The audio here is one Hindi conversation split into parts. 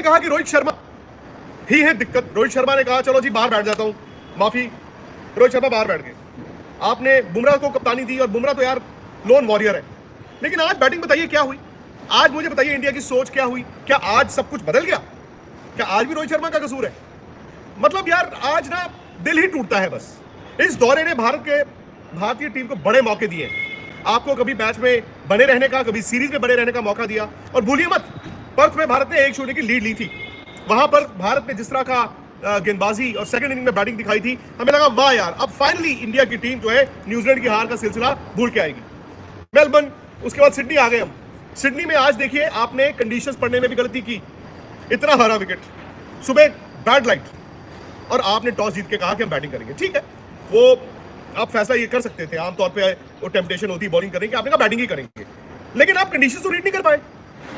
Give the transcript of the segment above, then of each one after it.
कहा कि रोहित शर्मा ही है दिक्कत। रोहित शर्मा ने कहा चलो जी बाहर बैठ जाता हूं, माफी, रोहित शर्मा बाहर बैठ गए। आपने बुमराह को कप्तानी दी और बुमराह तो यार लोन वॉरियर है। लेकिन आज बैटिंग बताइए क्या हुई, आज मुझे बताइए इंडिया की सोच क्या हुई, क्या आज सब कुछ बदल गया, क्या आज भी रोहित शर्मा का कसूर है? मतलब यार आज ना दिल ही टूटता है बस। इस दौरे ने भारतीय टीम को बड़े मौके दिए, आपको कभी मैच में बने रहने का, कभी सीरीज में बने रहने का मौका दिया। और भूलिए मत, पर्थ में भारत ने 1-0 की लीड ली थी, वहां पर भारत ने जिस तरह का गेंदबाजी और सेकंड इनिंग में बैटिंग दिखाई थी, हमें लगा वाह यार अब फाइनली इंडिया की टीम जो है न्यूजीलैंड की हार का सिलसिला भूल के आएगी। मेलबर्न, उसके बाद सिडनी आ गए हम। सिडनी में आज देखिए आपने कंडीशंस पढ़ने में भी गलती की, इतना हरा विकेट, सुबह बैड लाइट, और आपने टॉस जीत के कहा कि हम बैटिंग करेंगे। ठीक है, वो आप फैसला ये कर सकते थे, आमतौर पे वो टेम्पटेशन होती है बॉलिंग करेंगे, आपने कहा बैटिंग ही करेंगे, लेकिन आप कंडीशंस तो रीड नहीं कर पाए,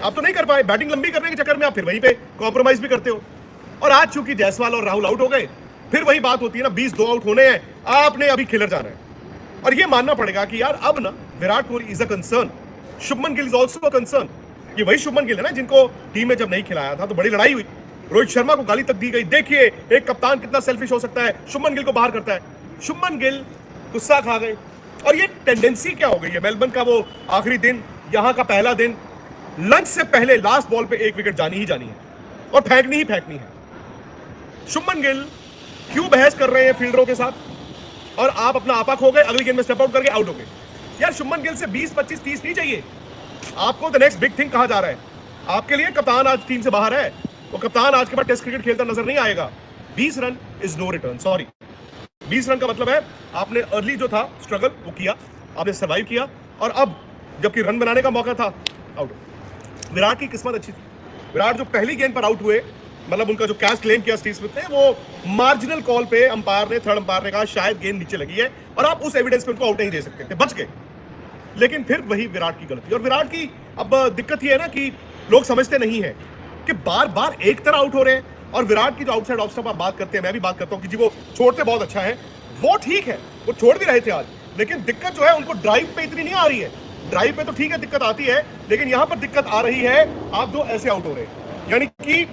आप तो नहीं कर पाए। बैटिंग लंबी करने के चक्कर में आप फिर वहीं पे कॉम्प्रोमाइज भी करते हो। और आज चूंकि जायसवाल और राहुल आउट हो गए, फिर वही बात होती है ना, 20-2 आउट होने हैं, आपने अभी खिलर जाना है। और ये मानना पड़ेगा कि यार अब ना Virat Kohli is a concern, Shubman Gill is also a concern. ये वही शुभमन गिल है ना जिनको टीम में जब नहीं खिलाया था तो बड़ी लड़ाई हुई, रोहित शर्मा को गाली तक दी गई। देखिए एक कप्तान कितना सेल्फिश हो सकता है, शुभमन गिल को बाहर करता है। शुभमन गिल गुस्सा खा गए, और ये टेंडेंसी क्या हो गई है, मेलबर्न का वो आखिरी दिन, यहां का पहला दिन, लंच से पहले लास्ट बॉल पे 1 विकेट जानी ही जानी है और फेंकनी ही फेंकनी है। शुभमन गिल क्यों बहस कर रहे हैं फील्डरों के साथ, और आप अपना आपा खो गए, अगली गेंद में स्टेप आउट करके आउट हो गए। यार शुभमन गिल से 20, 25, 30 नहीं चाहिए, आपको द नेक्स्ट बिग थिंग कहा जा रहा है। आपके लिए कप्तान आज टीम से बाहर है, वो कप्तान आज के बाद टेस्ट क्रिकेट खेलता नजर नहीं आएगा। 20 run is no return, sorry. 20 run का मतलब है आपने अर्ली जो था स्ट्रगल वो किया, आपने सर्वाइव किया, और अब जबकि रन बनाने का मौका था आउट। विराट की किस्मत अच्छी थी, विराट जो पहली गेंद पर आउट हुए, मतलब उनका जो कैच क्लेम किया स्टीव स्मिथ ने, वो मार्जिनल कॉल पे अंपायर ने, थर्ड अंपायर ने कहा शायद गेंद नीचे लगी है, और आप उस एविडेंस पे उनको आउट नहीं दे सकते थे, बच गए। लेकिन फिर वही विराट की गलती, और विराट की अब दिक्कत ये है ना कि लोग समझते नहीं है कि बार बार एक तरह आउट हो रहे हैं। और विराट की जो आउटसाइड ऑफ स्टंप आप बात करते हैं, मैं भी बात करता हूं कि जी वो छोड़ते बहुत अच्छा है, वो ठीक है, वो छोड़ भी रहे थे आज, लेकिन दिक्कत जो है उनको ड्राइव पे इतनी नहीं आ रही है। ड्राइव पे तो ठीक है दिक्कत आती है, लेकिन यहां पर दिक्कत आ रही है आप जो ऐसे आउट हो रहे हैं, यानी कि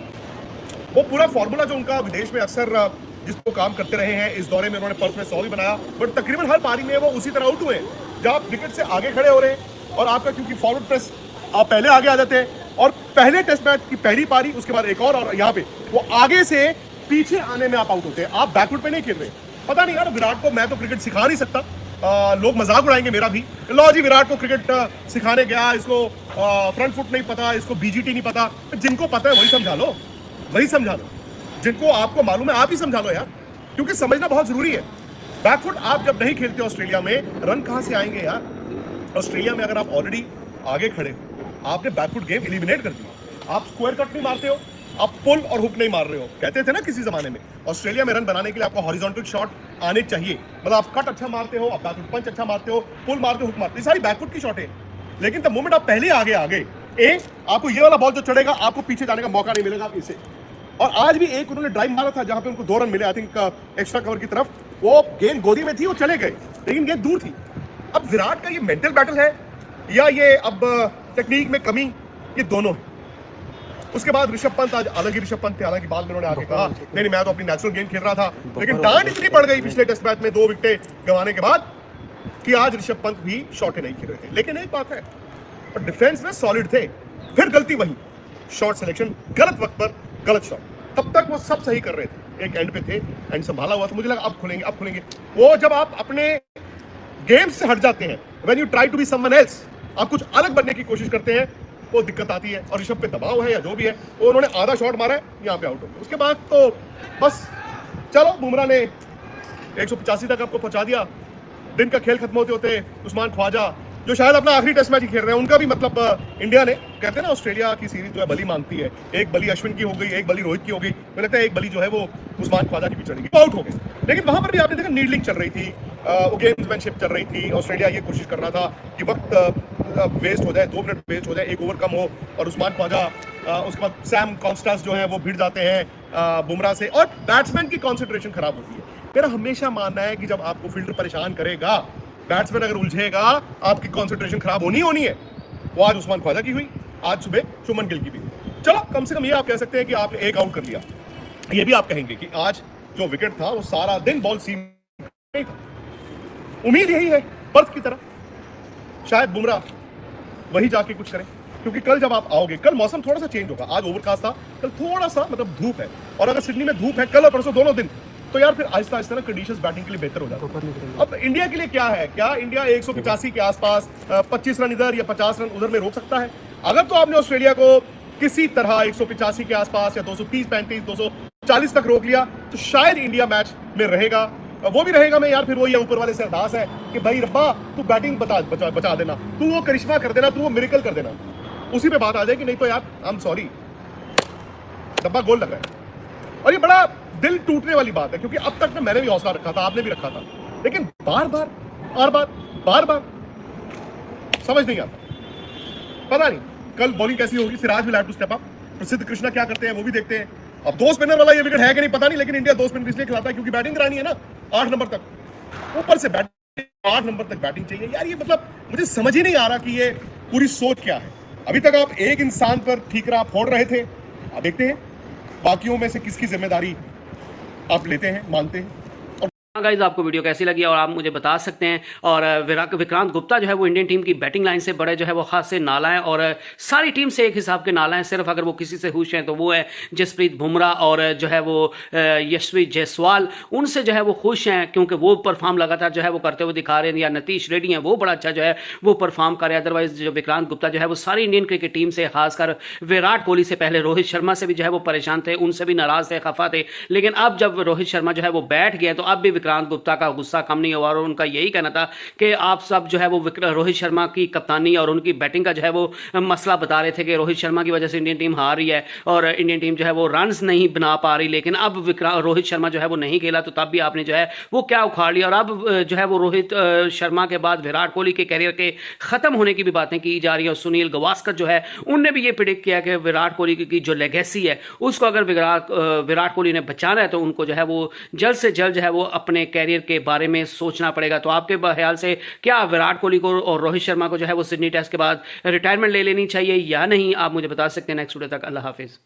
वो पूरा फॉर्मूला जो उनका विदेश में अक्सर जिसको काम करते रहे हैं, इस दौरे में उन्होंने पर्थ में 100 भी बनाया, बट तकरीबन हर पारी में वो उसी तरह आउट हुए जब आप विकेट से आगे खड़े हो रहे हैं, और आपका क्योंकि फॉरवर्ड प्रेस आप पहले आगे आ जाते हैं, और पहले टेस्ट मैच की पहली पारी, उसके बाद एक और यहाँ पे वो आगे से पीछे आने में आप आउट होते हैं, आप बैकवर्ड पे नहीं खेल रहे। पता नहीं यार, विराट को मैं तो क्रिकेट सिखा नहीं सकता, लोग मजाक उड़ाएंगे मेरा भी, लो जी विराट को क्रिकेट सिखाने गया, इसको फ्रंट फुट नहीं पता, इसको बीजीटी नहीं पता। जिनको पता है वही समझा लो, वही समझा लो, जिनको आपको मालूम है आप ही समझा लो यार, क्योंकि समझना बहुत जरूरी है। बैकफुट आप जब नहीं खेलते ऑस्ट्रेलिया में, रन कहां से आएंगे यार? ऑस्ट्रेलिया में अगर आप ऑलरेडी आगे खड़े हो, आपने बैकफुट गेम एलिमिनेट कर दिया, आप स्क्वायर कट नहीं मारते हो, आप पुल और हुक नहीं मार रहे हो। कहते थे ना किसी जमाने में, ऑस्ट्रेलिया में रन बनाने के लिए आपको हॉरिजॉन्टल शॉट आने चाहिए, मतलब आप कट अच्छा मारते हो, आप बैकफुट पंच अच्छा मारते हो, पुल मारते हो, हुक मारते हो, सारी बैकफुट की शॉट है। लेकिन द मोमेंट आप पहले आगे आ गए, आपको ये वाला बॉल जो चढ़ेगा, आपको पीछे जाने का मौका नहीं मिलेगा आप इसे। और आज भी एक उन्होंने ड्राइव मारा था जहां पे उनको 2 रन मिले, आई थिंक एक्स्ट्रा कवर की तरफ, वो गेंद गोदी में थी, वो चले गए, लेकिन गेंद दूर थी। अब विराट का ये मेंटल बैटल है या ये अब टेक्निक में कमी, ये दोनों है। उसके बाद ऋषभ पंत, आज अलग ही ऋषभ पंत थे, हालांकि बाद में उन्होंने आके कहा नहीं मैं तो अपनी नेचुरल गेम खेल रहा था, लेकिन डांट इतनी पड़ गई पिछले टेस्ट मैच में 2 विकेट गंवाने के बाद कि आज ऋषभ पंत भी शॉट नहीं खेल रहे थे। लेकिन एक बात है, और डिफेंस में सॉलिड थे, फिर गलती वही, शॉट सिलेक्शन, गलत वक्त पर गलत शॉट। तब तक वो सब सही कर रहे थे, एक एंड पे थे, एंड संभाला हुआ था, मुझे लगा अब खुलेंगे अब खुलेंगे। वो जब आप अपने गेम से हट जाते हैं, when you try to be someone else, आप कुछ अलग बनने की कोशिश करते हैं, वो दिक्कत आती है। और ऋषभ पे दबाव है या जो भी है, वो उन्होंने आधा शॉट मारा है, यहाँ पे आउट हो गए। उसके बाद तो बस चलो, बुमराह ने 185 तक आपको पहुंचा दिया। दिन का खेल खत्म होते होते उस्मान ख्वाजा, जो शायद अपना आखिरी टेस्ट मैच ही खेल रहे हैं, उनका भी मतलब इंडिया ने, कहते हैं ना ऑस्ट्रेलिया की सीरीज जो है बली मांगती है, एक बली अश्विन की हो गई, एक बली रोहित की हो गई, मुझे लगता है एक बली जो है वो उस्मान ख्वाजा की भी चढ़ेगी, आउट हो गए। लेकिन वहां पर भी आपने देखा नीडलिंग चल रही थी, गेम्समैनशिप चल रही थी, ऑस्ट्रेलिया ये कोशिश कर रहा था कि वक्त वेस्ट हो जाए, 2 मिनट वेस्ट हो जाए, 1 ओवर कम हो, और उस्मान ख्वाजा, उसके बाद सैम कॉन्स्टास जो है वो भिड़ जाते हैं बुमराह से, और बैट्समैन की कॉन्सेंट्रेशन खराब होती है। मेरा हमेशा मानना है कि जब आपको फील्डर परेशान करेगा, बैट्समैन अगर उलझेगा, आपकी कंसंट्रेशन खराब होनी है। वो आज उस्मान ख्वाजा की हुई, आज सुबह शुभमन गिल की भी हुई। चलो कम से कम ये आप कह सकते हैं कि आपने एक आउट कर लिया। ये भी आप कहेंगे कि आज जो विकेट था वो सारा दिन बॉल सीम नहीं था। उम्मीद यही है पर्थ की तरह, शायद बुमराह वही जाके कुछ करें, क्योंकि कल जब आप आओगे, कल मौसम थोड़ा सा चेंज होगा। आज ओवरकास्ट था, कल थोड़ा सा मतलब धूप है, और अगर सिडनी में धूप है कल और परसों दोनों दिन, तो यार फिर आहिस्ता आहिस्ता ना कंडीशंस बैटिंग के लिए बेहतर हो जाती है। अब इंडिया के लिए क्या है, क्या इंडिया 185 के आसपास 25 रन इधर या 50 रन उधर में रोक सकता है? अगर तो आपने ऑस्ट्रेलिया को किसी तरह 185 के आसपास या 230, 35, 240 तक रोक लिया, तो शायद इंडिया मैच में रहेगा। वो भी रहेगा मैं यार, फिर वो ये ऊपर वाले से अरदास है कि भाई रब्बा तू बैटिंग बचा देना, तू वो करिश्मा कर देना, तू वो मिरेकल कर देना, उसी पे बात आ जाएगी। नहीं तो यार आई एम सॉरी, डब्बा गोल लग रहा है। और ये बड़ा दिल टूटने वाली बात है, क्योंकि अब तक ना मैंने भी हौसला रखा था, आपने भी रखा था, लेकिन बार बार समझ नहीं आता। पता नहीं कल बॉलिंग कैसी होगी। Siraj will have to step up. Prasidh Krishna क्या करते हैं वो भी देखते हैं। अब 2 स्पिनर वाला ये विकेट है कि नहीं पता नहीं, लेकिन इंडिया 2 स्पिनर इसलिए खिलाता है क्योंकि बैटिंग करानी है ना 8 नंबर तक, ऊपर से बैटिंग 8 नंबर तक बैटिंग चाहिए। यार ये मतलब मुझे समझ ही नहीं आ रहा कि ये पूरी सोच क्या है। अभी तक आप एक इंसान पर ठीकरा फोड़ रहे थे, अब देखते हैं बाकियों में से किसकी जिम्मेदारी आप लेते हैं, मानते हैं। हाँ गाइज, आपको वीडियो कैसी लगी और आप मुझे बता सकते हैं। और विक्रांत गुप्ता जो है वो इंडियन टीम की बैटिंग लाइन से बड़े जो है वो खास से नाला है, और सारी टीम से एक हिसाब के नाला है। सिर्फ अगर वो किसी से खुश हैं तो वो है जसप्रीत बुमराह और जो है वो यशस्वी जायसवाल, उनसे जो है वो खुश हैं क्योंकि वो परफॉर्म लगातार जो है वो करते हुए दिखा रहे हैं। या नीतीश रेड्डी हैं, वो बड़ा अच्छा जो है वो परफॉर्म कर रहे हैं। अदरवाइज जो विक्रांत गुप्ता जो है वो सारी इंडियन क्रिकेट टीम से, खासकर विराट कोहली से, पहले रोहित शर्मा से भी जो है वो परेशान थे, उनसे भी नाराज थे, खफा थे। लेकिन अब जब रोहित शर्मा जो है वो बैठ गए तो अब भी विक्रांत गुप्ता का गुस्सा कम नहीं हुआ, और उनका यही कहना था कि आप सब जो है वो रोहित शर्मा की कप्तानी और उनकी बैटिंग का जो है वो मसला बता रहे थे कि रोहित शर्मा की वजह से इंडियन टीम हार रही है और इंडियन टीम जो है वो रन्स नहीं बना पा रही। लेकिन अब रोहित शर्मा जो है वो नहीं खेला, तो तब भी आपने जो है वो क्या उखाड़ लिया। और अब जो है वो रोहित शर्मा के बाद विराट कोहली के करियर के खत्म होने की भी बातें की जा रही है। और सुनील गावस्कर जो है उनने भी ये प्रिडिक्ट किया कि विराट कोहली की जो लेगेसी है उसको अगर विराट कोहली ने बचाना है तो उनको जो है वो जल्द से जल्द जो है वो अपने कैरियर के बारे में सोचना पड़ेगा। तो आपके ख्याल से क्या विराट कोहली को और रोहित शर्मा को जो है वो सिडनी टेस्ट के बाद रिटायरमेंट ले लेनी चाहिए या नहीं, आप मुझे बता सकते हैं। नेक्स्ट वीडियो तक अल्लाह हाफिज।